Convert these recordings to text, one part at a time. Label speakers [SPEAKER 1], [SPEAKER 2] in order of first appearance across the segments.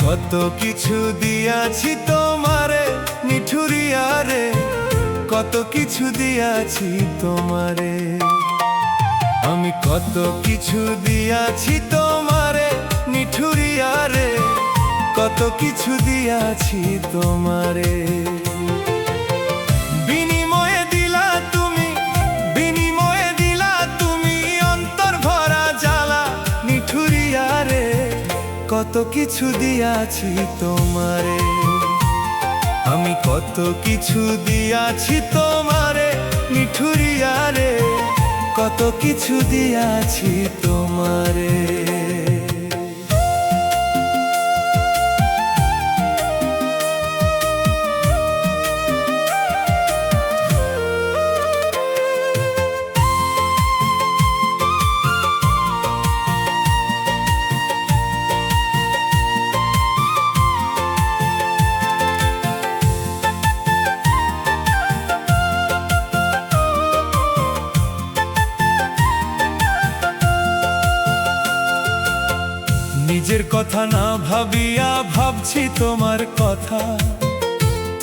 [SPEAKER 1] কত কিছু দিয়াছি তোমারে নিঠুরিয়া রে, কত কিছু দিয়াছি তোমারে। আমি কত কিছু দিয়াছি তোমারে নিঠুরিয়া রে, কত কিছু দিয়াছি তোমারে। বিনিময়ে দিলা তুমি, বিনিময়ে দিলা তুমি অন্তর ভরা জ্বালা নিঠুরিয়া রে, কত কিছু দিয়াছি তোমারে। আমি কত কিছু দিয়াছি তোমারে নিঠুরিয়া রে, কত কিছু দিয়াছি তোমারে। নিজের কথা না ভাবিয়া ভাবছি তোমার কথা,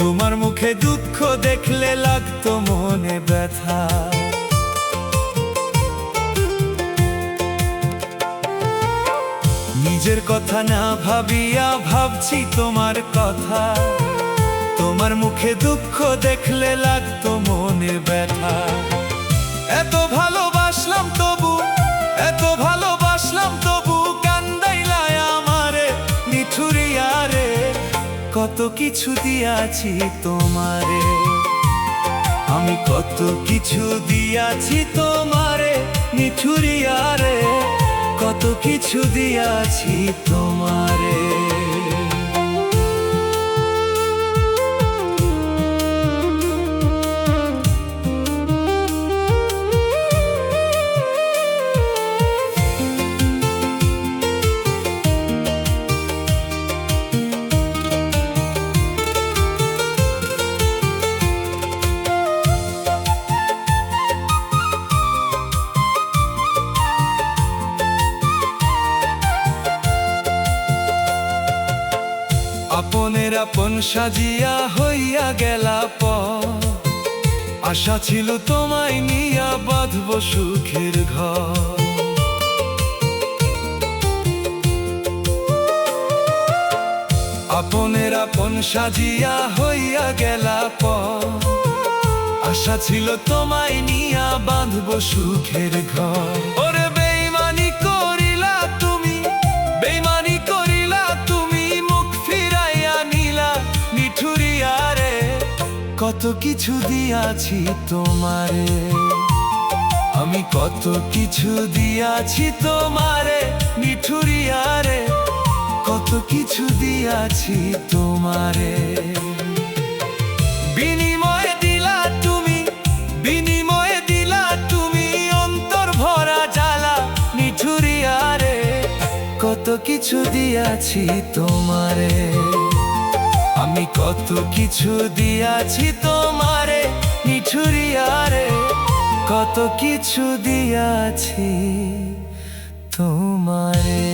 [SPEAKER 1] তোমার মুখে দুঃখ দেখলে লাগতো মনে ব্যথা। নিজের কথা না ভাবিয়া ভাবছি তোমার কথা, তোমার মুখে দুঃখ দেখলে লাগতো মনে ব্যথা। এত ভালোবাসলাম তবু, এত ভালোবাসলাম তবু কত কিছু দিয়াছি তোমারে। আমি কত কিছু দিয়াছি তোমারে নিঠুরিয়া রে, কত কিছু দিয়াছি তোমারে। আপনের আপন সাজিয়া হইয়া গেলা পর, আশা ছিল তোমায় নিয়া বাঁধব সুখের ঘর। আপনের আপন সাজিয়া হইয়া গেলা পর, আশা ছিল তোমায় নিয়া বাঁধব সুখের ঘর। ওরে বেইমানি করিলা তুমি, বেইমানি করিলা তুমি, মুখ ফিরাইয়া নিলা নিঠুরিয়া রে, কত কিছু দিয়াছি তোমারে। আমি কত কিছু দিয়াছি তোমারে নিঠুরিয়া রে, কত কিছু দিয়াছি তোমারে। বিনিময়ে দিলা তুমি, বিনিময়ে দিলা তুমি অন্তর ভরা জ্বালা নিঠুরিয়া রে, কত কিছু দিয়াছি তোমারে। আমি কত কিছু দিয়াছি তোমারে নিঠুরিয়া রে, কত কিছু দিয়াছি তোমারে।